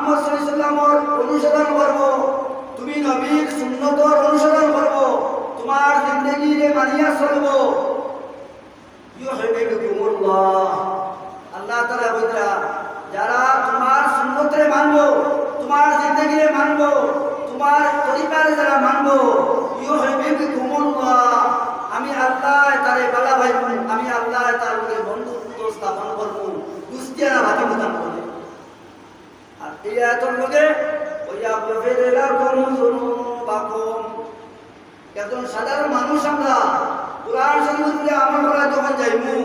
মুহাম্মদ সাল্লাল্লাহু আলাইহি ওয়াসাল্লামের অনুসরণ করব, তুমি নবীর সুন্নতর অনুসরণ করব, তোমার জিন্দেগিতে মানিয়া চলব। ইউহিব্বুকুমুল্লাহ, আল্লাহ তাআলা বলতা যারা তোমার সুন্নতরে মানবো, তোমার জিন্দেগিতে মানবো, তোমার তরিকারে যারা মানবো, ইউহিব্বুকুমুল্লাহ, আমি আল্লাহ তারে বালা ভাই, আমি আল্লাহ তার লগে বন্ধুত্ব স্থাপন করব, দুস্তিয়ানা ভাতি প্রদান করব। আর এই আয়াতের লগে ওয়া গফির লাকুম যুনুবাকুম, একজন সাধারণ মানুষ আমরা কোরআন শরীফে আমল করা যখন যাইমু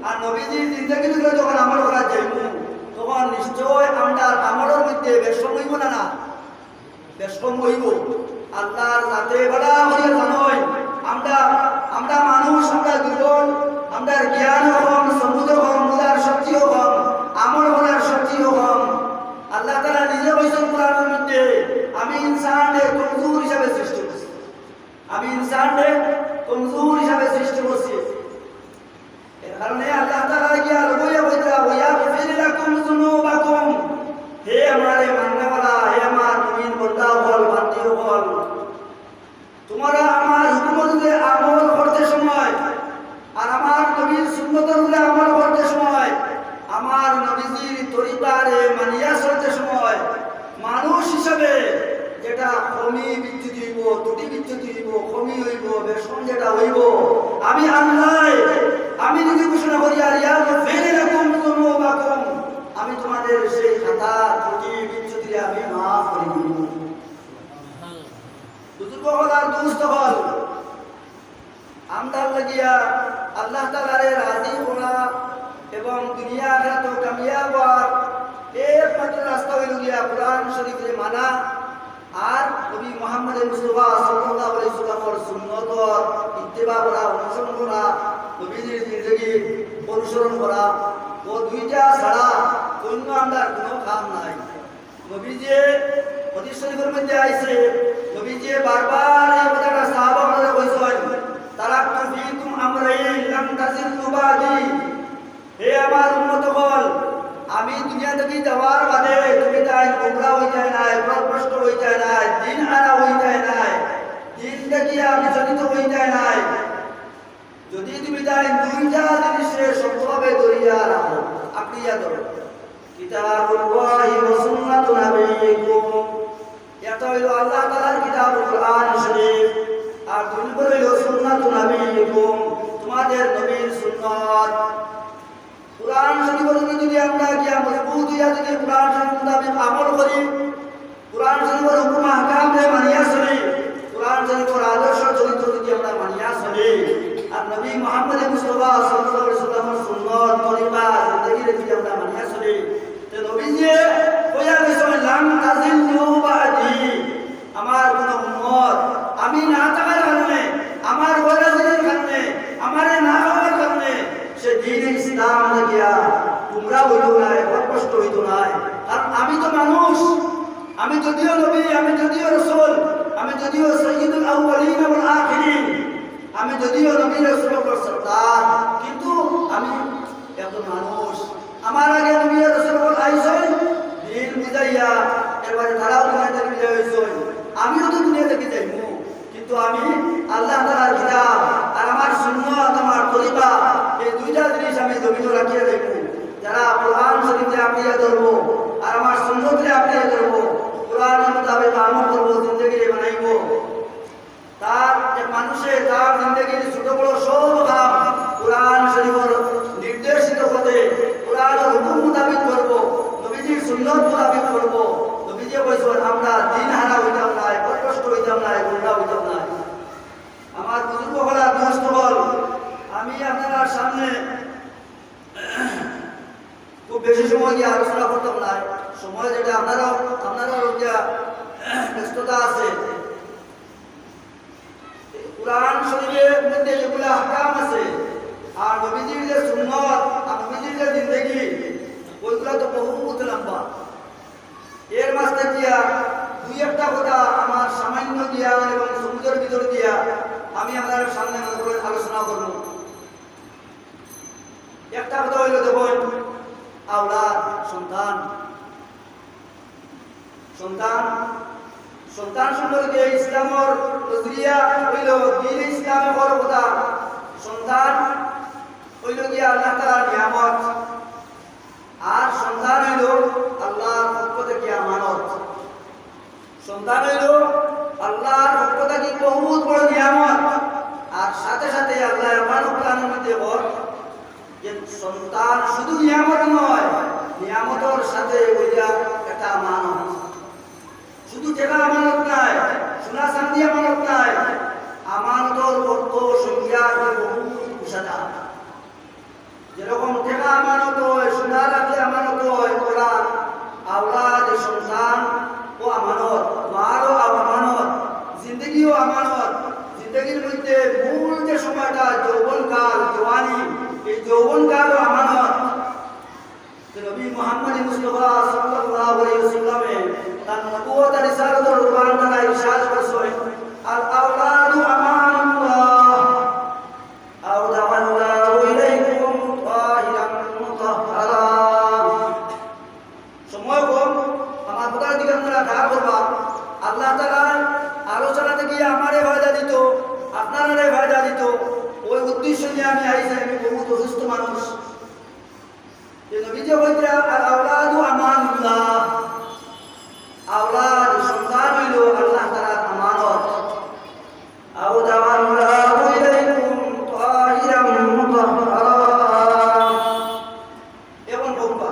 আর নবীজির জিন্দেগিতে যখন আমল করা যাইমু, তখন নিশ্চয় আমরা আমলের মধ্যে বেশম হইব না, বেশম হইব। আল্লাহর সাথে বড় হইয়া জানোই আমরা মানুষ, আমরা দুর্বল, আমরা জ্ঞান কম, সমুদ্র কম, মুদার শক্তিও কম, আমল করার শক্তিও কম। আল্লাহ তাআলা নিজে বলেছেন কোরআনের মধ্যে, আমি ইনসানকে কমজোর হিসাবে সৃষ্টি করেছি, আমি ইনসানকে কমজোর হিসাবে সৃষ্টি করেছি। এর কারণে আল্লাহ তাআলা গিয়া লইয়া বইতা ওয়া গফির লাকুম যুনুবাকুম, হে আমারে মাননে वाला, হে আমার মুমিন বান্দা হল, বান্দি হল, তোমরা আমার হুকুমতে আমল করতে সময় আর আমার নবীর সুন্নতের উপরে আমল করতে সময়, আমার নবীজির তরিকারে মানিয়া চলতে সময় মানুষ হিসাবে যেটা কমি বিচ্যুতি হইব, ত্রুটি বিচ্যুতি হইব, কমি হইব, বেশম যেটা হইব, আমি আল্লাহ আমি নিজে ঘোষণা করি আর ইয়া গফির লাকুম যুনুবাকুম, আমি তোমাদের সেই খাতা ত্রুটি বিচ্যুতি আমি মাফ করে দিব। বুজুর্গ হল আর দুস্থ হল, আমদার লাগিয়া আল্লাহ তাআলারে রাজি করা এবং দুনিয়া আখিরাত কামিয়াব হওয়ার একমাত্র রাস্তা হইল গিয়া কোরআন শরীফে মানা আর নবী মুহাম্মদ মুস্তাফা সাল্লাল্লাহু আলাইহি ওয়াসাল্লামের সুন্নতর ইত্তেবা করা, অনুসরণ করা, নবীজির জিন্দেগি অনুসরণ করা। ও দুইটা ছাড়া অন্য আমরা কোনো কাম নাই। নবীজি হাদিস শরীফের মধ্যে আইছে, নবীজি বারবার এই কথাটা সাহাবাদের কইছেন, তারাকতু ফীকুম আমরাইন লাম তাজিল্লু বাদি, হে আমার উম্মতগণ, আমি দুনিয়া থেকে যাওয়ার বাদে তুমি তাই গোমরা হয়ে যায় না, পথভ্রষ্ট হয়ে যায় না, দিন হারা হয়ে যায় না, দিন থেকে বিচলিত হয়ে যায় না। যদি তুমি তাই দুইটা জিনিসে শক্তভাবে ধরিয়া রাখো, আঁকড়িয়া ধরো, কিতাবুল্লাহি ওয়া সুন্নাতু নাবিয়িকুম, এটা হইল আল্লাহ তাআলার কিতাব কোরআন শরীফ, আর দুই নম্বর হইল সুন্নাতু নাবিয়িকুম, তোমাদের নবীর সুন্নাত। কোরআন শরীফের যদি আমরা গিয়া মজবুত হইয়া যদি কোরআন শরীফ মোতাবেক আমল করি, কোরআন শরীফের হুকুম আহকামে মানিয়া চলি, কোরআন শরীফের আদর্শ চরিত্র যদি আমরা মানিয়া চলি, আর নবী মুহাম্মদ মুস্তাফা সাল্লাল্লাহু আলাইহি ওয়াসাল্লামের সুন্নাত তরিকা জিন্দেগিতে যদি আমরা মানিয়া চলি, তে নবীজি কইয়া গেছেন লাম তাজিল্লু বাদি, আমার কোন উম্মত আমি না থাকার কারণে, আমার ওয়াজিবের কারণে, আমারে না হওয়ার কারণে সে দ্বীন ইসলাম দেখিয়া তোমরা হইতো না, কষ্ট হইতো না। কারণ আমি তো মানুষ, আমি যদিও নবী, আমি যদিও রাসূল, আমি যদিও সাইয়্যিদুল আউওয়ালিন ওয়াল আখিরিন, আমি যদিও নবী রাসূলের সরদার, কিন্তু আমি একজন মানুষ। আমার আগে নবী রাসূল আইছেন দিন বুঝাইয়া, এবারে তারাও দুনিয়া থেকে বিদায় হইছেন, আমিও তো দুনিয়া থেকে যাইবো, কিন্তু আমি আল্লাহ তাআলার কিতাব আর আমার সুন্নাত, আমার তরিকা, এই দুইটা জিনিস আমি জমিনে রাখিয়া দেব। যারা কোরআন শরীফে আঁকড়িয়া ধরবো আর আমার সুন্নতে আঁকড়িয়া ধরবো, কোরআনের মোতাবেক আমল করবো, জিন্দেগি বানাইবো, তার এক মানুষের তার জিন্দেগির ছোট বড় সব কাম কোরআন শরীফের নির্দেশিত পথে কোরআনের হুকুম মোতাবেক করবো, নবীজির সুন্নাত মোতাবেক করবো। নবীজি বলেছেন আমরা দিন হারা হইতাম না, কষ্ট হইতাম না, গোমরা হইতাম না। আমার বুজুর্গ হলা দোস্ত হল, আমি আপনার সামনে খুব বেশি সময় গিয়ে আলোচনা করতাম না, সময় যেটা আপনারাও ব্যস্ততা আছে। কোরআন শরীফের মধ্যে যেগুলো আহকাম আছে আর নবীজির যে সুন্নাত আর নবীজির যে জিন্দেগি, ওইগুলো তো বহুত লম্বা। এর মাঝে দিয়া দুই একটা কথা আমার সামান্য জ্ঞান এবং সমুদ্রের ভিতর দিয়া আমি আপনাদের সামনে আলোচনা করব। একটা কথা হইল দেখুন, আওলাদ, সন্তান। সন্তান সন্তান সম্পর্কে ইসলামের নজরিয়া হইল দিন ইসলামে বড় কথা সন্তান হইল গিয়া আল্লাহ তাআলার নিয়ামত আর সন্তান হইল আল্লাহর পক্ষ থেকে আমানত সন্তান হইল আল্লাহর পক্ষ থেকে বহুত বড় নিয়ামত আর সাথে সাথে আল্লাহ আমানত কোরআনের মধ্যে বলে যে সন্তান শুধু নিয়ামত নয় নিয়ামতের সাথে ওইটা একটা আমানত শুধু টাকা আমানত নাই সোনা চাঁদি আমানত নাই আমানতের অর্থ সংজ্ঞা বহুত বিশাল যেরকম টাকা আমানত হয় সোনা রাখলে আমানত হয় কোরআন আওলাদ সন্তান ও আমানত মারও আমানত জিন্দগিও আমানত জিন্দগির মধ্যে মূল যে সময়টা যৌবনকাল জওয়ানি এই যৌবনকালও আমানত নবী মুহাম্মদ মুস্তাফা সাল্লাল্লাহু আলাইহি ওয়াসাল্লামে তার নবুয়ত আর রিসালাতের উরবান দ্বারা ইরশাদ করেছেন আল আওলাদু আমানুল্লাহ আওদাল্লাহু ইলাইকুম তাহিরাম মুতাহহারা সময় কম আমার কথার দিকে আপনারা খেয়াল করবা আল্লাহ তাআলা আলোচনা থেকে আমারে ফায়দা দিত আপনারারে ফায়দা দিত ওই উদ্দেশ্য নিয়ে আমি আইছি আমি বহুত অসুস্থ মানুষ নবীজি বলতেন আল আওলাদু আমানুল্লাহ আওলাদ সন্তান হইল আল্লাহ তাআলার আমানত আওদাল্লাহু ইলাইকুম তাহিরাম মুতাহহারা এবং বলবা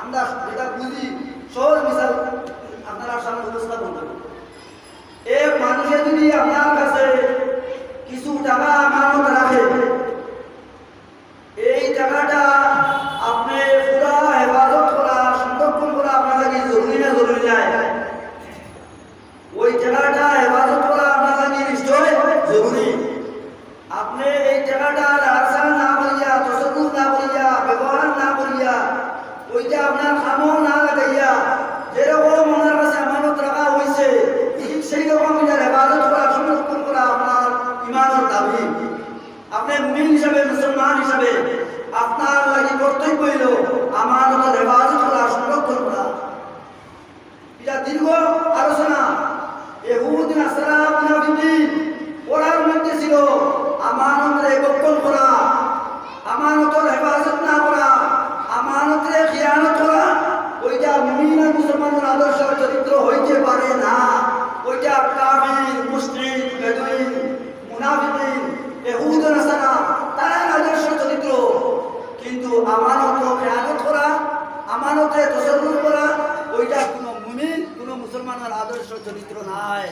আমরা যেটা বুঝি সহজ মিসাল আপনারা সামনে উপস্থাপন করব এক মানুষে যদি আপনার কাছে কিছু টাকা আমানত রাখে এই টাকাটা আপনি পুরা হেফাজত করা সংরক্ষণ করা আপনার লাগে জরুরি না জরুরি নাই ওই টাকাটা হেফাজত করা আপনার লাগে নিশ্চয় জরুরি আপনি এই টাকাটা রাখসান না করিয়া তসরুফ না করিয়া ব্যবহার না করিয়া ওইটা আপনার খামও না লাগাইয়া যেরকম ওনার কাছে আমানত রাখা হয়েছে ঠিক সেই রকম এটা হেফাজত করা সংরক্ষণ করা আপনার ইমানের দাবি আপনি মুমিন হিসাবে মুসলমান হিসাবে আপনার লাগি কর্তব্য হইল আমানতের হেফাজত করা সংরক্ষণ করা এটা দীর্ঘ আলোচনা ইহুদ নাসারা মুনাফিকিন ওরার মধ্যে ছিল আমানতের গোপন করা আমানতের হেফাজত না করা আমানতের খিয়ানত করা ওইটা মুমিন আর মুসলমানের আদর্শ চরিত্র হইতে পারে না ওইটা কাফির মুশরিক বেদুইন মুনাফিকিন ইহুদ নাসারা তারা আদর্শ চরিত্র কিন্তু আমানত খেয়ানত করা আমানতে তসররুফ করা ওইটা কোনো মুমিন কোনো মুসলমানের আদর্শ চরিত্র নাই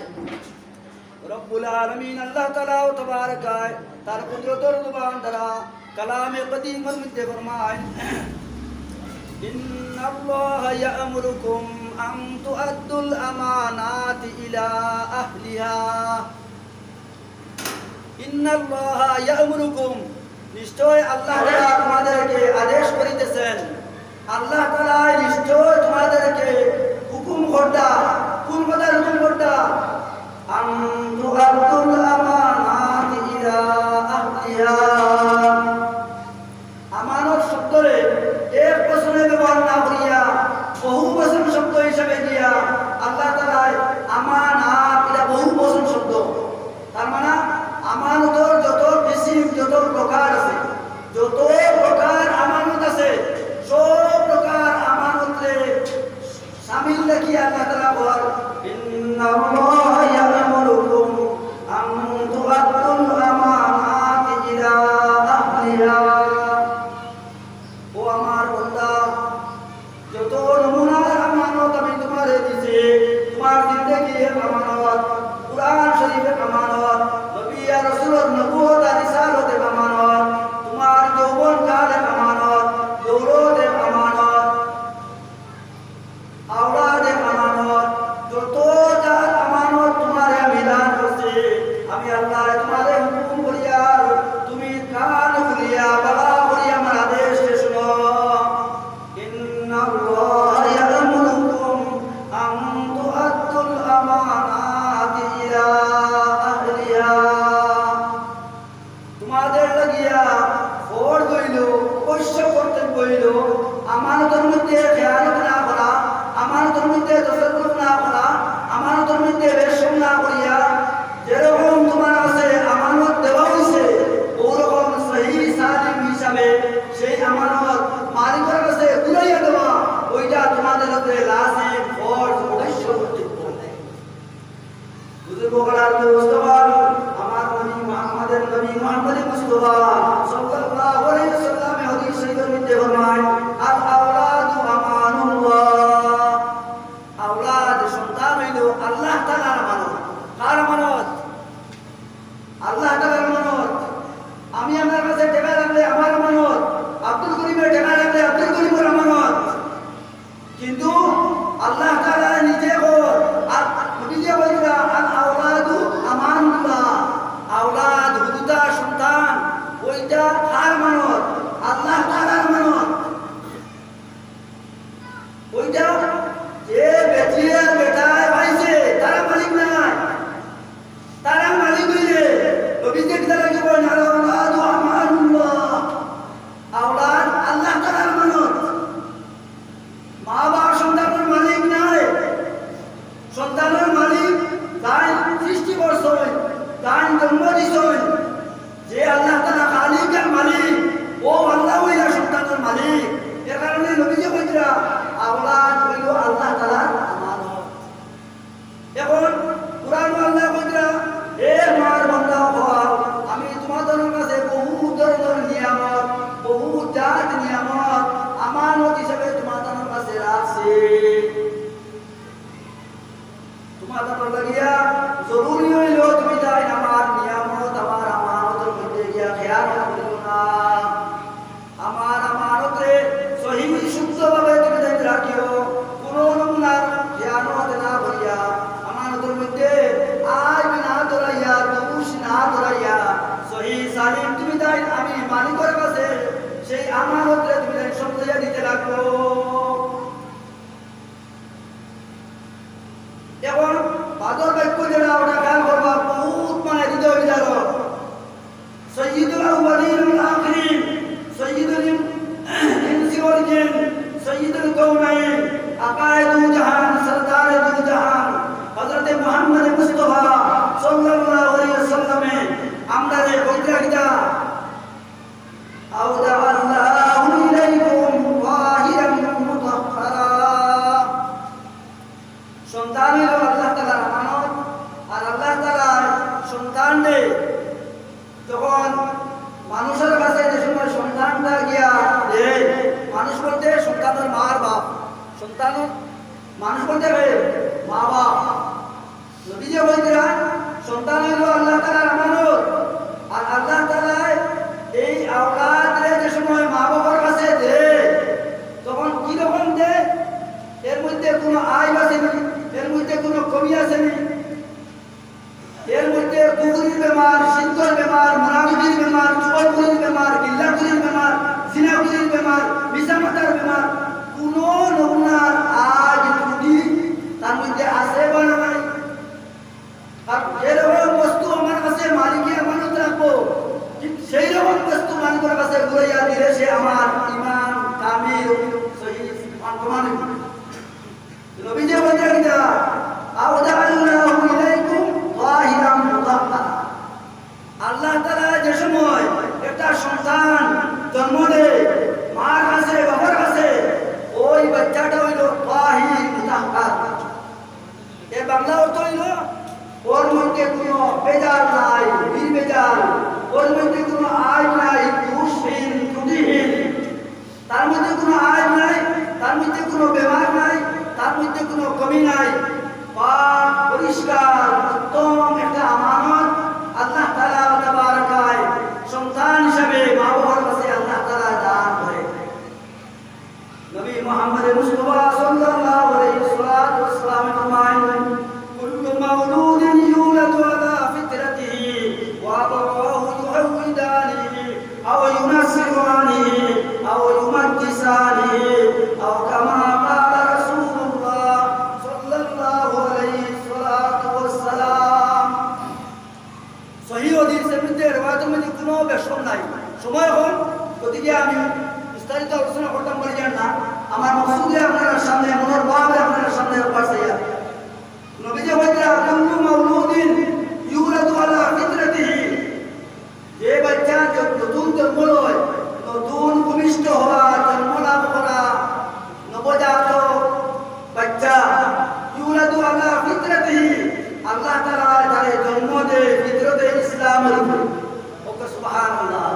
রব্বুল আলামিন আল্লাহ তাআলা তাবারক তার কুদরতের জবান দ্বারা কালামে কদিমের মধ্যে ফরমায় ইন্নাল্লাহা ইয়া'মুরুকুম আন তু'আদ্দুল আমানাতি ইলা আহলিহা ইন্নাল্লাহা ইয়া'মুরুকুম নিশ্চয় আল্লাহ তাআলা তোমাদেরকে আদেশ করিতেছেন আল্লাহ তাআলা নিশ্চয় তোমাদেরকে হুকুম করতা কোন কথা হুকুম করতা আন তুআদ্দুল আমানাতি ইলা আহলিহা আমানত শব্দে এক বচনে ব্যবহার না করিয়া বহু বচন শব্দ হিসাবে দিয়া আল্লাহ তাআলা আমানাত এটা বহু বচন শব্দ তার মানে আমানতের যত কিসিম যত প্রকার আছে যত প্রকার আমানত আছে সব প্রকার আমানতে শামিল রাখি আল্লাহ তাআলা বল ইন্নাল্লাহা ইয়া'মুরুকুম আন তু'আদ্দুল আমানাতি ইলা আহলিহা ও আমার বান্দা যত নমুনার আমানত আমি তোমারে দিয়েছি তোমার জিন্দেগির আমানত কুরআন শরীফের আমানত নবী আর রাসূলের নবুয়ত আর রিসালাতের আমানত তোমার যৌবন কালের আমানত দৌলতের আমানত আওলাদের আমানত যত যার আমানত হইল আল্লাহ তাআলার আমানত। কার আমানত? আল্লাহ তাআলার আমানত। আমি আমার কাছে টাকা রাখলে আমার আমানত, আব্দুল করিমের টাকা রাখলে আব্দুল করিমের আমানত। কিন্তু আল্লাহ তাআলা নিজে আর নিজে বলরা আল আওলাদু আমানুল্লাহ, আওলাদ হুদুদা সন্তান ওইটা কার আমানত? আল্লাহ তাআলার আমানত। ওইটা যে বেটিয়ে বেটায় পাইছে তারা মালিক নাই, তারা মালিক হইলে নবীজি তারা কি বলেন আল আওলাদু আমানুল্লাহ, আওলাদ আল্লাহ তাআলার আমানত। মা বাবা সন্তানের মালিক নাই, সন্তানের মালিক তাই সৃষ্টি করছেন, তাই জন্ম দিছেন। যে আল্লাহ তাআলা খালিক আর মালিক, ও আল্লাহ হইলা সন্তানের মালিক। এর কারণে নবীজি কইরা আওলাদ হইল আল্লাহ তাআলার আমানত। এখন কুরআন আল্লাহ কইরা হে আমার বান্দা হও, আমি তোমাদের কাছে বহু ধরনের নিয়ামত, বহু জাত নিয়ামত আমানত হিসেবে তোমাদের কাছে রাখছি। তোমাদের লাগিয়া জরুরি হইল তুমি যাই আমার নিয়ামত আমার আমানতের মধ্যে গিয়া খেয়ানত করিও না। আমার আমানতে সহিহ শুদ্ধভাবে তুমি যাই রাখিও, কোনো নমুনার খেয়ানত না করিয়া, আমানতের মধ্যে আইব না ধরাইয়া, দোষ না ধরাইয়া সহিহ সালিম তুমি যাই আমি মালিকের কাছে সেই আমানতে তুমি যাই সম্পদ দিতে লাগো। এখন বাদর বাক্য যেটা ওটা খেয়াল করবা, বহুত মানে হৃদয় বিদারক। সৈয়দুল আউয়ালিন ওয়াল আখিরিন, সৈয়দুল ইনসি ওয়াল জিন, সৈয়দুল কাউনাইন, আকায়েদুল জাহান, সরদারে দুল জাহান হযরত মুহাম্মদ মুস্তাফা সাল্লাল্লাহু আলাইহি ওয়াসাল্লামে আমরারে কইরা গিয়া আউদা আল্লাহু ইলাইকুম ওয়াহিরাম মুতাহহারা। সন্তান হইল আল্লাহ তাআলার আমানত। আর আল্লাহ তাআলা সন্তান দে যখন মানুষের কাছে যে সময় সন্তানটা গিয়া দেয়, মানুষ বলতে সন্তানের মার বাপ, সন্তানের মানুষ বলতে মা বাপ। নবীজি বলতেরা সন্তান হইল আল্লাহ তাআলার আমানত। আর আল্লাহ তাআলা এই আওলাদরে যে সময় মা বাবার কাছে দেয় তখন কি রকম দেয়? এর মধ্যে কোনো আইব আসেনি, এর মধ্যে কোনো কমি আসেনি, এর মধ্যে কুকুরের বেমার, শীতল বেমার, মুনাফিকের বেমার, চুগলখুরির বেমার, গিল্লাখুরির বেমার, জিনাখুরির বেমার, মিশামতার বেমার, কোনো নমুনার আজ ত্রুটি তার মধ্যে আছে বা নাই? আর যেরকম বস্তু আমার কাছে মালিকে আমানত রাখবো, ঠিক সেই রকম বস্তু মালিকের কাছে ঘুরাইয়া দিলে সে আমার ঈমান কামিল সহিহ প্রমাণ। নবীজি বলেন কিনা আউদা আল্লাহু ইলাইকুম ওয়াহিরাম মুতাহহারা। আল্লাহ তাআলা যে সময় একটা সন্তান জন্ম দেয় মার কাছে বাবার কাছে, ওই বাচ্চাটা হইল ওয়াহির মুতাহহার। এর বাংলা অর্থ হইল ওর মধ্যে কোনো বেজার নাই, নির্বেজার, ওর মধ্যে কোনো আইব নাই, দোষহীন ত্রুটিহীন, তার মধ্যে কোনো আইব নাই, তার মধ্যে কোনো বেমার নাই, তার মধ্যে কোনো কমি নাই, পাক পরিষ্কার উত্তম একটা আমানত আল্লাহ তাআলা তাবারাকায় সন্তান হিসেবে মা বাবার কাছে আল্লাহ তাআলা দান করে। নবী মুহাম্মদ মুস্তাফা সাল্লাল্লাহু আলাইহি ওয়াসাল্লাম ফরমায়েন কুল্লু মাউলুদিন ইউলাদু আলা ফিতরাতিহি ওয়া আবাওয়াহু ইউহাউদানিহি আও ইউনাসসিরানিহি আও ইউমাজ্জিসানিহি আও কামা ক্বালা রাসূলুল্লাহ সাল্লাল্লাহু আলাইহি ওয়াসাল্লাম। সহিহ হাদিসের মধ্যে riwayatর মধ্যে কোনো বেশন নাই। সময় হল গতিকে আমি বিস্তারিত আলোচনা করতাম বলি না, আমার মকসুদে আপনারা সামনে মনের ভাবে আপনারা সামনে পাঠাইয়া নবীজি বলেন কুল্লু মাউলুদিন ইউলাদু আলা ফিতরাতিহি, যে বাচ্চা নতুন জন্ম লয়, নতুন ভূমিষ্ঠ হওয়া, জন্ম লাভ করা নবজাতক বাচ্চা ইউলাদু আলা ফিতরাতিহি, আল্লাহ তাআলা তারে জন্ম দেয় ফিতরতে ইসলামের উপর। ওকে সুবহানাল্লাহ।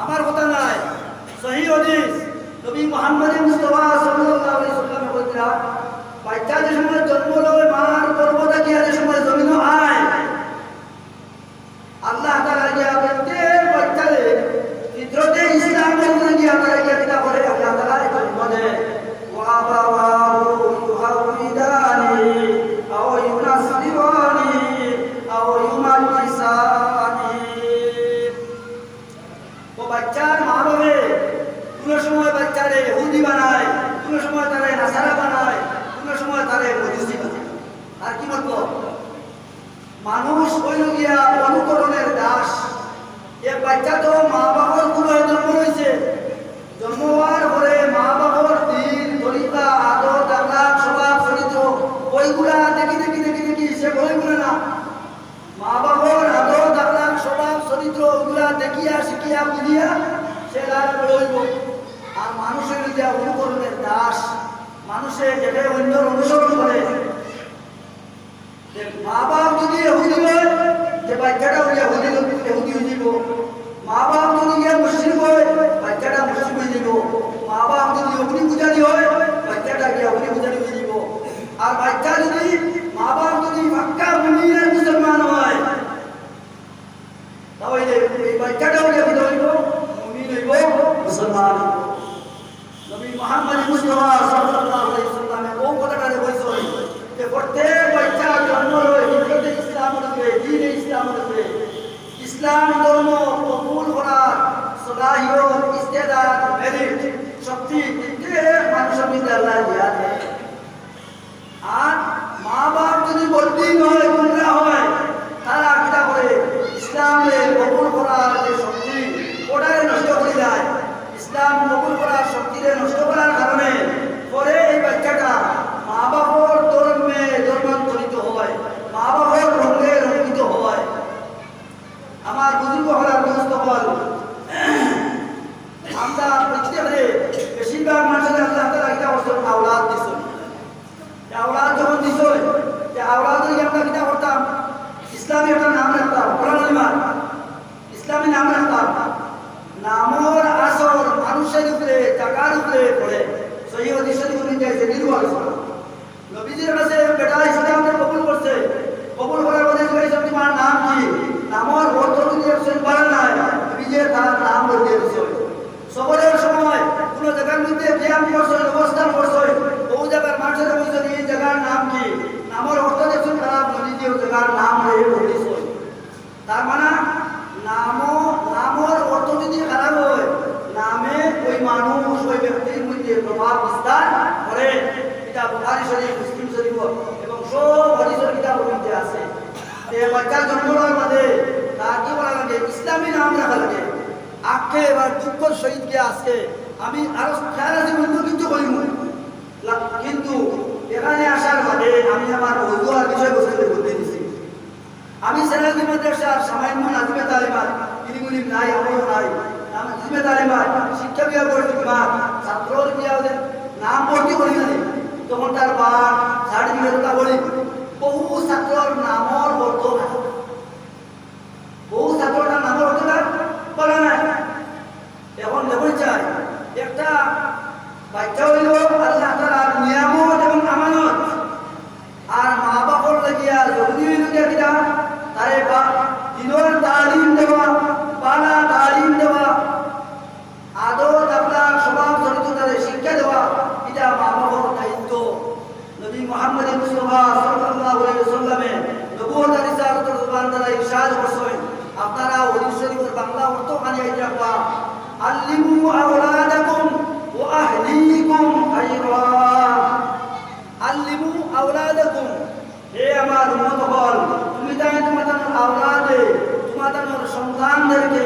আমার কথা নাই, সহিহ হাদিস নবী মুহাম্মদ মুস্তাফা সাল্লাল্লাহু আলাইহি ওয়াসাল্লাম বলেন বাচ্চা যে সময় জন্ম লয় মা মানুষ হইল গিয়া অনুকরণের দাস। এক বাচ্চা তো মা বাবার কুলে জন্ম হয়েছে, জন্ম হওয়ার পরে মা বাবার দিন তরিকা আদত আখলাক স্বভাব চরিত্র ওইগুলা দেখি দেখি দেখি দেখি সে বইগুলো না, মা বাবার আদত আখলাক স্বভাব চরিত্র ওইগুলা দেখিয়া শিখিয়া বুঝিয়া সে বইব। আর মানুষের যা অনুকরণের দাস, মানুষে যেটা অন্যর অনুসরণ করে। মা বাপ যদি এহুদি হয় যে বাচ্চাটা এহুদি হয়ে যাব, মা বাপ যদি গিয়ে মুসলিম হয় বাচ্চাটা মুসলিম হয়ে যাব, মা বাপ যদি অগ্নি পূজারি হয় বাচ্চাটা গিয়ে অগ্নি পূজারি হয়ে যাব। আর বাচ্চা যদি মা বাপ যদি পাক্কা মুমিনের মুসলমান হয় তাহলে এই বাচ্চাটাও গিয়ে হইব মুমিন হইব, মুসলমান। নবী মুহাম্মদ মুস্তাফা সাল্লাল্লাহু আলাইহি ওয়াসাল্লাম ও কথাটা বলছো যে প্রত্যেক বাচ্চা জন্ম হয় হিজরতে ইসলামের উপরে, দ্বীনে ইসলামের উপরে। ইসলাম ধর্ম কবুল করার সলাহিয়ত, ইস্তেদাদ, মেরিট, শক্তি প্রত্যেক মানুষের মধ্যে আল্লাহ দিয়া দেয়। আর মা বাপ যদি বলতেই হয় গুমরা হয় তারা কিটা করে ইসলামের কবুল করার যে শক্তি ওটাকে নষ্ট করে দেয়। ইসলাম কবুল করার শক্তিকে নষ্ট করার কারণে পরে এই বাচ্চাটা মা বাবার ধর্মান্তরিত হয়, মা বাবার রঙে রঙ্গিত হয়। আমার বুজুর্গ হলার দোস্ত হল আমরা প্রত্যেকে বেশিরভাগ মানুষের আল্লাহ তাআলা এটা অবসর আওলাদ দিছ। আওলাদ যখন দিছ যে আওলাদ আমরা কিটা করতাম ইসলামী একটা নাম রাখতাম, কোরআন ইসলামী নাম রাখতাম। নামর আসর মানুষের উপরে টাকার উপরে পড়ে। সহি হাদিস শরীফ অনুযায়ী নির্ভর নবীজির কাছে বেটা ইসলামকে কবুল করছে, কবুল করার পরে জিজ্ঞাসা তোমার নাম কি? নামর অর্থ যদি অপশন পারে না নবীজি তার নাম বলে দিয়েছে। সবরের সময় কোন জায়গার মধ্যে ব্যায়াম করছে, অবস্থান করছে, ওই জায়গার মানুষের বলছে এই জায়গার নাম কি? নামর অর্থ দেখছেন খারাপ, নবীজি ওই জায়গার নাম বলে দিয়েছে। তার মানে নামর অর্থ যদি খারাপ হয় নামে ওই মানুষ ওই ব্যক্তির মধ্যে প্রভাব বিস্তার করে। এটা বুখারী শরীফ, মুসলিম শরীফ এবং সব হাদিসের কিতাবের মধ্যে আছে। এই বাচ্চা জন্ম হওয়ার বাদে তার কি বলা লাগে ইসলামী নাম রাখা লাগে। আজকে এবার দুঃখর সহিত গিয়ে আজকে আমি আরো খেয়াল আছে অন্য কিছু করি কিন্তু এখানে আসার বাদে আমি আমার মজুয়ার বিষয়বস্তুতে বলতে দিচ্ছি। আমি সেনাদি মাদ্রাসার সামান্য নাজিমে তালিমাত ইলিমুল নাই, আমারও নাই। নাজিমে তালিমাত শিক্ষা বিভাগ করছি বিভাগ ছাত্রর কি আমাদের নাম ভর্তি করি না তখন তার বার সার্টিফিকেটটা বলি বহু ছাত্রর নামর অর্থ না, বহু ছাত্রর নামর অর্থটা বলে না। এখন দেখুন চাই একটা বাচ্চা হইল আল্লাহ তাআলার নিয়ামত এবং আমানত। আর মা বাবার লাগিয়া জরুরি হইল কিনা তারে দিনের তালিম দেওয়া, পালা তালিম দেওয়া, আদত আখলাক স্বভাব চরিত্র তাদের শিক্ষা দেওয়া, এটা মা বাবার দায়িত্ব। নবী মুহাম্মদ মুস্তাফা সাল্লাল্লাহু আলাইহি ওয়াসাল্লামে নবুয়ত রিসালাতের জবান দ্বারা ইরশাদ করছেন, আপনারা হাদিস শরীফের বাংলা অর্থ খালি রাখবা, আল্লিমু আওলাদাকুম ওয়া আহলিকুম খায়রা। আল্লিমু আওলাদাকুম, হে আমার উম্মত হল তুমি তাই তোমাদের আওলাদে তোমাদের সন্তানদেরকে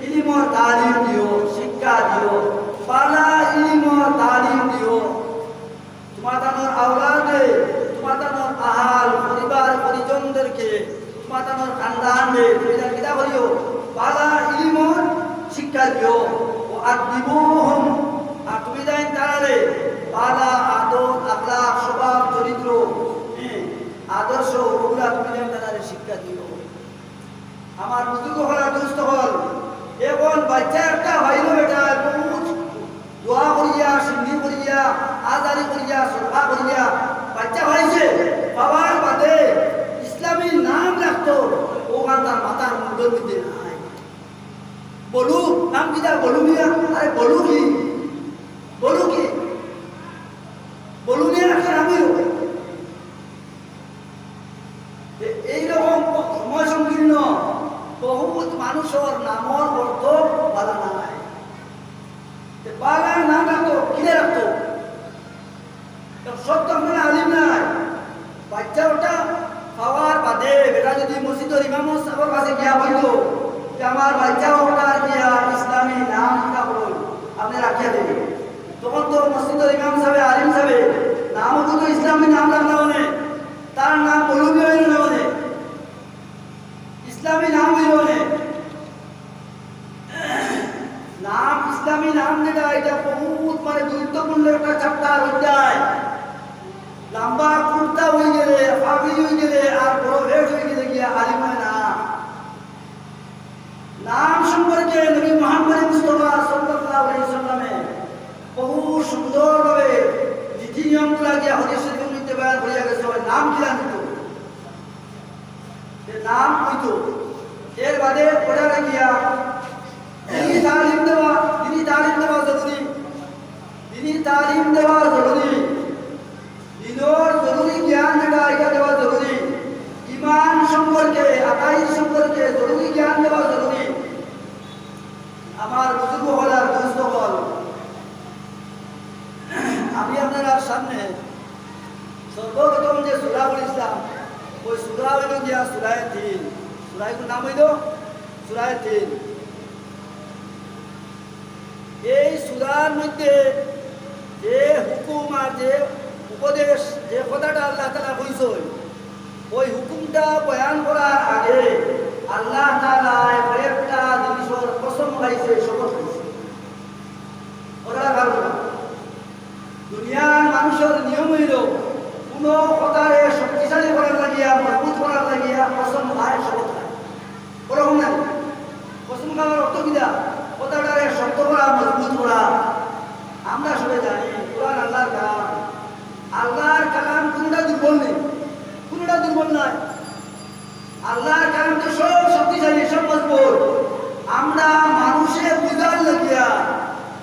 ইলিমর তালিম দিও, শিক্ষা দিও, পালা ইলিমর তালিম দিও। তোমাদের আওলাদে তোমাদের আহাল পরিবার পরিজনদেরকে তোমাদের খানদানকে তুমি কিতা করিও পালা ইলিমর শিক্ষা দিও। ও আদিবুহুম, আর তুমি তাই তারে পালা আদত আখলাক স্বভাব চরিত্র আদর্শ ওগুলা তুমি তাদের শিক্ষা দিও। আমার বুজুর্গ হল দুস্থ হল এখন বাচ্চা একটা ভাইল বেটা বহুত দোয়া করিয়া সিদ্ধি করিয়া আজারি করিয়া সভা করিয়া বাচ্চা ভাইছে বাবার বাদে ইসলামী নাম রাখতো ওখান তার মাথার মুখের মধ্যে নাই। বলু নাম কিটা বলু মিয়া, আরে বলু কি বলু কি বলু নিয়ে রাখছেন আমিও। এইরকম সময় সংকীর্ণ বহুত মানুষের নামর অর্থ বালা নাই, বালা নাম রাখতো কিনে রাখতো সত্য আলিম নাই। বাচ্চা ওটা খাওয়ার বাদে বেটা যদি মসজিদের ইমাম সাহেবের কাছে গিয়া বলল যে আমার বাচ্চা ওটা গিয়া ইসলামী নামটা বলুন আপনি রাখিয়া দেবেন, তখন তো মসজিদের ইমাম সাহেব আলিম সাহেব নামও তো ইসলামী নাম রাখা মানে তার নাম মৌলবী হইল না মানে ইসলামী নাম হইল মানে নাম ইসলামী নাম যেটা এটা বহুত মানে গুরুত্বপূর্ণ একটা চ্যাপ্টার অধ্যায়, লম্বা কুর্তা হয়ে গেলে হাফিজ হয়ে গেলে আর বড় হেড হয়ে গেলে গিয়া আলিম হয় না। নাম সম্পর্কে নবী মুহাম্মদ মুস্তাফা সাল্লাল্লাহু আলাইহি ওয়াসাল্লামে বহু সুন্দরভাবে নীতি নিয়মগুলা গিয়া হাদিস শরীফের মধ্যে বয়ান করিয়া গেছে। নাম কি জানিত যে নাম হইতো এর বাদে পড়া গিয়া তিনি তালিম দেওয়া জরুরি, তিনি তালিম দেওয়া জরুরি, দিনের জরুরি জ্ঞান যেটা এটা দেওয়া জরুরি, ইমান সম্পর্কে আকাইদ সম্পর্কে জরুরি জ্ঞান দেওয়া জরুরি। আমার বুজুর্গ হল আর দোস্ত হল, আমি আপনার সামনে সর্বপ্রথম যে সূরা বলেছিলাম ওই সূরা হইল গিয়া সূরায়ে তিন, সূরার নাম হইল সূরায়ে তিন। এই সূরার মধ্যে যে হুকুম আর যে উপদেশ যে কথাটা আল্লাহ তাআলা কইছে ওই হুকুমটা বয়ান করার আগে আল্লাহ তাআলা কয়েকটা জিনিসের কসম খাইছে, শপথ খাইছে। ওরা কারণ দুনিয়ার মানুষের নিয়ম হইল কোনো কথারে শক্তিশালী করার লাগিয়া মজবুত করার লাগিয়া কসম খায়, শপথ খায়। ওরকম না কসম খাওয়ার অর্থ কিনা কথাটারে শক্ত করা মজবুত করা। আমরা সবাই জানি কোরআন আল্লাহর কালাম, আল্লাহর কালাম কোনটা দুর্বল নেই, কোনটা দুর্বল নয়। আল্লাহর কালাম তো সব শক্তিশালী, সব মজবুত। আমরা মানুষের বুঝার লাগিয়া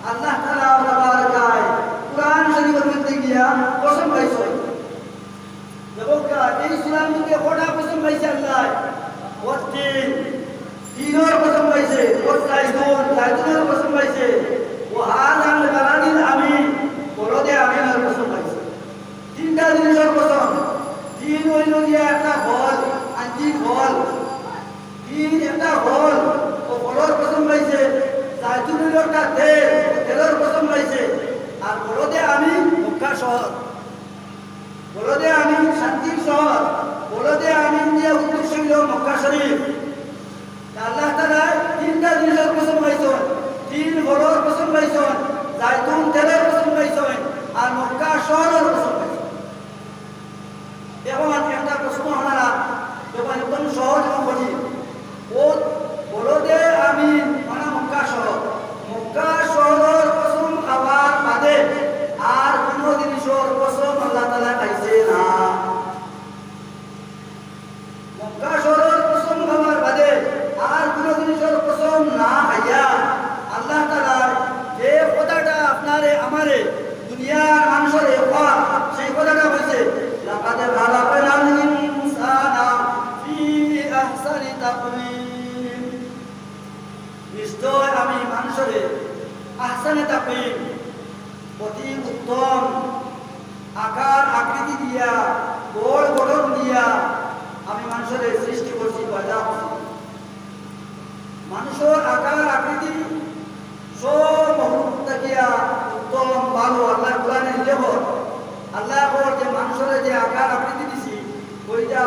আল্লাহ তাআলা বাবার গায় কোরআন শরীফের মধ্যে গিয়া কসম খাইছে। দেখো এই সূরার মধ্যে কটা কসম খাইছে আল্লাহ? তিনের কসম খাইছে, জাইতুনের কসম খাইছে, ও হাযাল বালাদিল আমিন, বলদে আমিনের কসম খাইছে। তিনটা জিনিসের কসম। তিন হইল গিয়া একটা ফল, আঞ্জি ফল, তিন একটা ফল ও ফলের কসম খাইছে। জাইতুনের একটা তেল, তেলের কসম খাইছে। আর বলদে আমিন মক্কা শহর, বলদে আমিন শান্তির শহর, বলদে আমিন দিয়ে উদ্দেশ্য হইল মক্কা শরীফ। আল্লাহ তাআলা তিনটা জিনিসের কসম খাইছেন, তিন ফলের কসম খাইছেন, জাইতুন তেলের কসম খাইছেন আর মক্কা শহরের কসম খাইছেন। এখন একটা প্রশ্ন হনারা যখন একদম সহজ করি ও বলদে আমিন মানে মক্কা শহর, মক্কা শহরের কসম খাবার বাদে আর কোন জিনিসের কসম আল্লাহ তাআলা খাইছে না। মক্কা শহরের কসম খাবার বাদে আর কোন জিনিসের কসম না খাইয়া আল্লাহ তাআলা যে কথাটা আপনারে আমারে দুনিয়ার মানুষের হওয়া সেই কথাটা হইছে লাকাদ খালাকনাল ইনসানা ফি আহসানি তাকওয়িম, নিশ্চয় আমি মানুষের আহসানে তাকওয়িম অতি উত্তম আকার আকৃতি দিয়া গোড় গঠন দিয়া আমি মানুষের সৃষ্টি করছি, পয়দা করছি। মানুষের আকার আকৃতি সব মহরুম থাকিয়া উত্তম ভালো আল্লাহ কোরআনে লেখর আল্লাহ যে মানুষের যে আকার আকৃতি দিছি ওইটা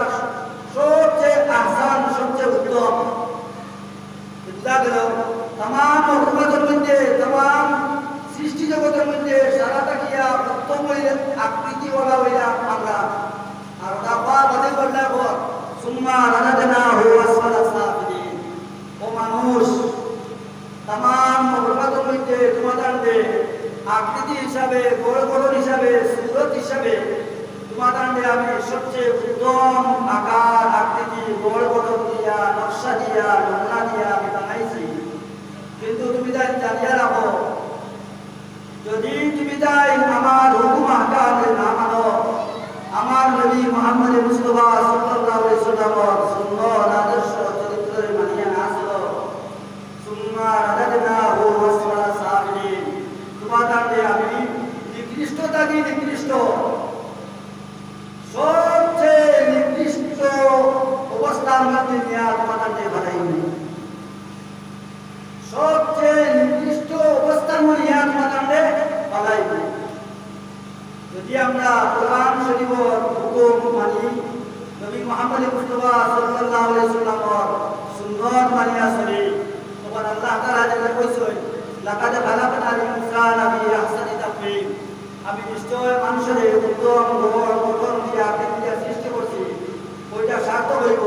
সবচেয়ে আহসান, সবচেয়ে উত্তম। বুঝা গেল তাম মহরুমাতের মধ্যে তাম সৃষ্টি জগতের মধ্যে সারা থাকিয়া উত্তম হইলে আকৃতিওয়ালা হইলে আমরা আর ওটা বাদে করলে সুম্মা রাদাদনাহু আসফালা সাফিলিন। ও মানুষ তাম মহরুমাতের মধ্যে তোমাদের আকৃতি হিসাবে, গোড় গঠন হিসাবে, সুরত হিসাবে তোমাদের আমি সবচেয়ে উত্তম আকার আকৃতি গোড় গঠন দিয়া নকশা দিয়া নমুনা দিয়া আমি বানাইছি। কিন্তু তুমি তাই জানিয়া রাখো যদি তুমি তাই আমার হুকুম আহকাম না মানো, আমার নবী মুহাম্মদ মুস্তাফা সাল্লাল্লাহু আলাইহি ওয়াসাল্লামের সুন্নাত আদর্শ চরিত্রে মানিয়া না চলো, সুম্মা রাদাদনাহু আসফালা সাফিলিন, তোমাদের আমি নিকৃষ্ট থাকি নিকৃষ্ট সবচেয়ে যদি আমরা কোরআন শরীফের হুকুম মানি নবী মুহাম্মদ মুস্তাফা সাল্লাল্লাহু আলাইহি ওয়াসাল্লামর সুন্নাত মানিয়া চলি তখন আল্লাহ তাআলা যেটা কইছেন লাকাদ খালাকনাল ইনসানা ফি আহসানি তাকওয়িম আমি নিশ্চয় মানুষের উত্তম গঠন দিয়া আকৃতি সৃষ্টি করছি ওইটা সার্থক হইব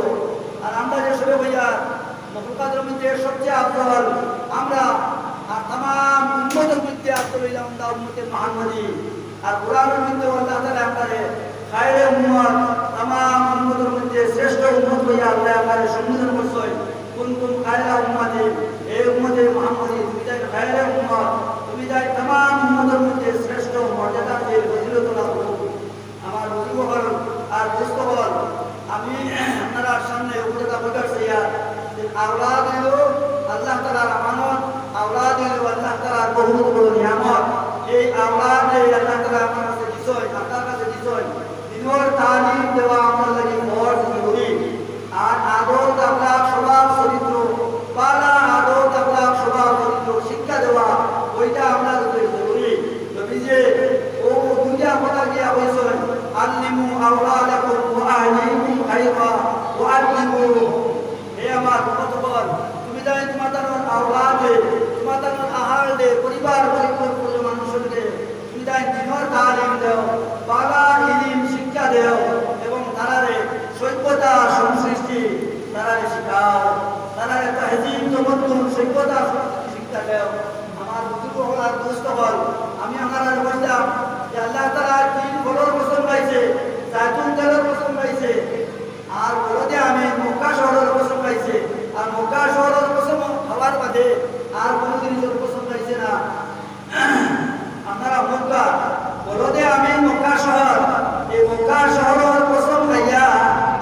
আর আমরা যে সবে হইয়া মখলুকাতের মধ্যে সবচেয়ে আফদল আমরা तमाम उम्मतेर मध्य आफदल हইলাম আমরা উম্মতে মুহাম্মাদি আর কোরআনের মধ্যে আল্লাহ তাআলা আমাদের খায়রে উম্মত तमाम উম্মতের মধ্যে শ্রেষ্ঠ উম্মত হইয়া আল্লাহ আমাদের সম্বোধন করছেন কুনতুম খায়রা উম্মতি এই উম্মতে মুহাম্মাদি তুমি যাই খায়রে উম্মত তুমি যাই तमाम উম্মতের মধ্যে শ্রেষ্ঠ মর্যাদা পেয়ে ফজিলত লাভ করো আমার বুজুর্গগণ আর দোস্তগণ আমি আপনারা সামনে উপদেশ প্রকাশ করিয়া যে আওলাদ হলো আল্লাহ তাআলার আমানত আওলাদ হলো আল্লাহ তাআলার বহুত বড় নিয়ামত এই আওলাদ আল্লাহ তাআলা আমার কাছে দিছেন আপনার কাছে দিছেন দিনের তালিম দেওয়া আমার লাগি ফরজ জরুরি আর আদব আখলাক স্বভাব চরিত্র পালা আদব আখলাক স্বভাব চরিত্র শিক্ষা দেওয়া ওইটা আমার কাছে জরুরি নবী যে ও দুনিয়া কথা গিয়া কইছেন আল্লিমু আওলাদাকুম ওয়া আহলিকুম খায়রা ওয়া আল্লিমুহুম হে আমার উম্মতগণ তুমি যাই তোমাদের আওলাদে তোমাদের আহালদে পরিবার পরিবার মানুষকে তুমি যাই দিনের তালিম দাও বালা ইলম শিক্ষা দাও এবং তারারে সভ্যতা সংস্কৃতি তারারে শিখাও তারারে তাহজিব তমদ্দুন সভ্যতা সংস্কৃতি শিক্ষা দাও আমার বুজুর্গ আর দোস্ত হল আমি আমার বললাম যে আল্লাহ তাআলা তিন বড় কসম পাইছে জায়তুন তেলের কসম পাইছে আর বলতে আমি মক্কা শহরের কসম পাইছে আর মক্কা শহরের কসম খাবার বাদে আর কোনো জিনিসের কসম পাইছে না আপনারা মক্কা বলতে আমি মক্কা শহর এই মক্কা শহরের কসম খাইয়া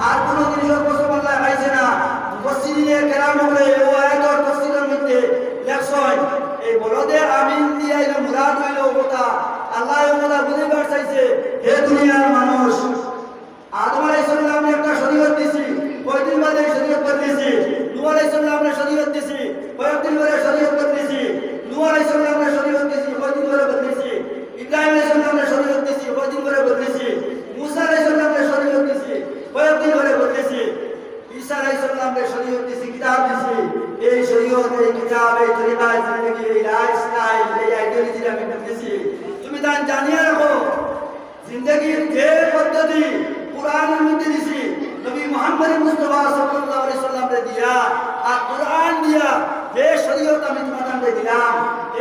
আর কোনো জিনিসের কসম আল্লাহ পাইছে না মুফাসসিরিনে কেরাম বলে ও আয়াতের তাফসীরের মধ্যে লেখছেন এই বলতে আমিন দিয়া এর মুরাদ হইল ওটা আল্লাহ ওটা বুঝিবার চাইছে হে দুনিয়ার মানুষ আদম আলাইহিস সালাম একটা শরীয়ত দিছি কয়দিন বাদে শরীয়ত বদলেছি নূহ আলাইহিস সালামের শরীয়ত দিছি কয়েকদিন পরে শরীয়ত বদলেছি নূহ আলাইহিস সালামের শরীয়ত দিছি কয়দিন পরে বদলেছি ইব্রাহিম আলাইহিস সালামের শরীয়ত দিছি কয়দিন পরে বদলেছি মুসা আলাইহিস সালামের শরীয়ত দিছি কয়েকদিন পরে বদলেছি ঈসা আলাইহিস সালামের শরীয়ত দিছি কিতাব দিছি এই শরীয়ত এই কিতাব এই তরিকা এই জিন্দেগি এই লাইফস্টাইল এই আইডিয়োলজি আমি বদলেছি তুমি জানিয়ে রাখো জিন্দেগির যে পদ্ধতি কুরআনের মধ্যে দিছি নবী মুহাম্মদ মুস্তাফা সাল্লাল্লাহু আলাইহি সাল্লামকে দিয়া আর কুরআন দিয়া যে শরীয়ত আমি তোমাদের দিলাম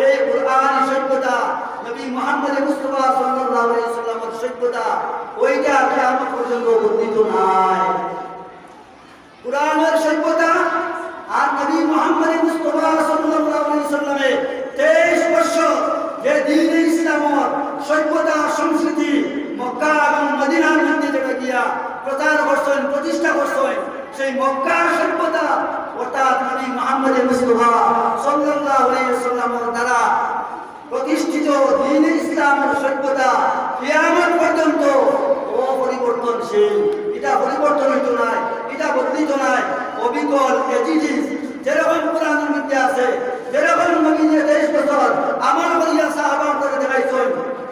এই কুরআন সত্যতা নবী মুহাম্মদ মুস্তাফা সাল্লাল্লাহু আলাইহি সাল্লামের সত্যতা ওইটা কিয়ামত পর্যন্ত বদলিত নাই কুরআনের সত্যতা আর নবী মুহাম্মদ মুস্তাফা সাল্লাল্লাহু আলাইহি সাল্লামে 23 বছর যে দ্বীন ইসলামের সভ্যতা সংস্কৃতি মক্কা এবং মদিনার মধ্যে যেটা গিয়া প্রচার করছেন প্রতিষ্ঠা করছেন সেই মক্কার সভ্যতা অর্থাৎ নবী মুহাম্মদ মুস্তাফা সাল্লাল্লাহু আলাইহি ওয়াসাল্লামের দ্বারা প্রতিষ্ঠিত দ্বীন ইসলামের সভ্যতা কিয়ামত পর্যন্ত অপরিবর্তনশীল এটা পরিবর্তন হইতো না এটা বদলিত নাই অবিকল এজিজিস যেরকম কোরআনের মধ্যে আছে যেরকম নবী যে 23 বছর আমল করিয়া সাহাবা করে দেখাইছেন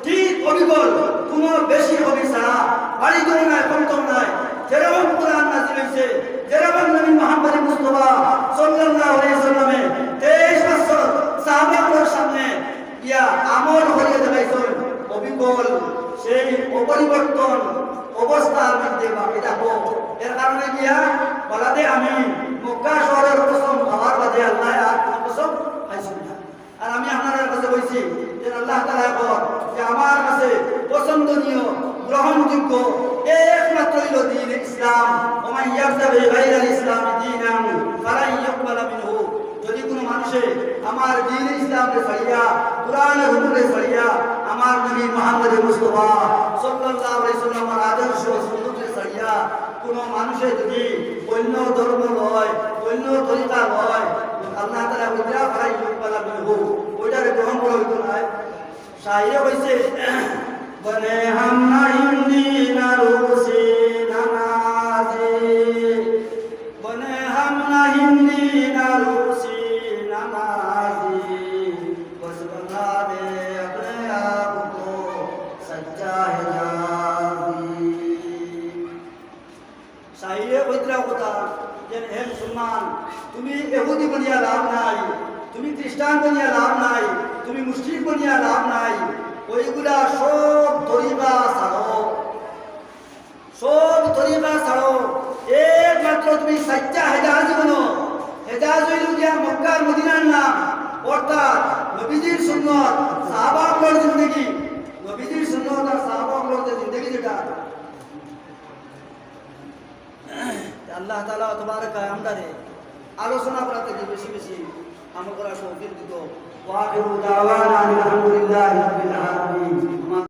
ঠিক অবিকল কোনো বেশি হবে ছাড়া বাড়িতেও নাই কমতেও নাই যেরকম কোরআন নাযিল হয়েছে যেরকম নবী মুহাম্মদ মুস্তাফা সাল্লাল্লাহু আলাইহি ওয়াসাল্লামে 23 বছর সাহাবাদের সামনে ইয়া আমল করিয়া দেখাইছেন অবিকল সেই অপরিবর্তন অবস্থার মধ্যে বাকি থাকো এর কারণে গিয়া বলাতে আমি মক্কা শহরের কসম খাবার বাদে আল্লাহ আর কোনো কসম খাইছি না আর আমি আপনাদের কাছে বলছি যে আল্লাহ তাআলা বলেন যে আমার কাছে পছন্দনীয় গ্রহণযোগ্য একমাত্র হলো দ্বীন ইসলাম ওয়া মান ইয়াবতাগি গায়রাল ইসলাম দীনান ফালান ইউকবালা মিনহু যদি কোনো মানুষে আমার দ্বীন ইসলামকে ছাড়িয়া কুরআনের হুকুমে ছাড়িয়া আমার নবী মুহাম্মদ মুস্তাফা সাল্লাল্লাহু আলাইহি ওয়াসাল্লামের আদর্শ সুন্নতে ছাড়িয়া কোনো মানুষে যদি অন্য ধর্ম লয় অন্য তরিকা লয় আল্লাহ তাআলা ওইটা ফালাই ইউকবালা মিনহু ওইটাকে গ্রহণ করা হইতো না শায়রে হইছে বনে হাম না হিন্দি না রুসি না নাজি বনে হাম না হিন্দি না রুসি না নাজি বস বনা দে अपने आप को सच्चा সচ্চা হেজাজি সাহিয়ে কইতরা কথা যে হে মুসলমান তুমি ইহুদি বনিয়া লাভ নাই তুমি খ্রিস্টান বনিয়া লাভ নাই তুমি মুশরিক বনিয়া লাভ নাই ওইগুলা সব তরিকা ছাড়ো সব তরিকা ছাড়ো একমাত্র তুমি সচ্চা হেজাজি বনো হেজাজ হইল গিয়া মক্কার মদিনার নাম অর্থাৎ নবীজির সুন্নত সাহাবাগণের জিন্দেগি নবীজির সুন্নত আর সাহাবাগণের জিন্দেগি যেটা আল্লাহ তাআলা তবারক আমদারে আলোচনা করাতে বেশি বেশি আমল করার তৌফিক দিত ওয়া আখিরু দাওয়ানা আলহামদুলিল্লাহি রাব্বিল আলামিন।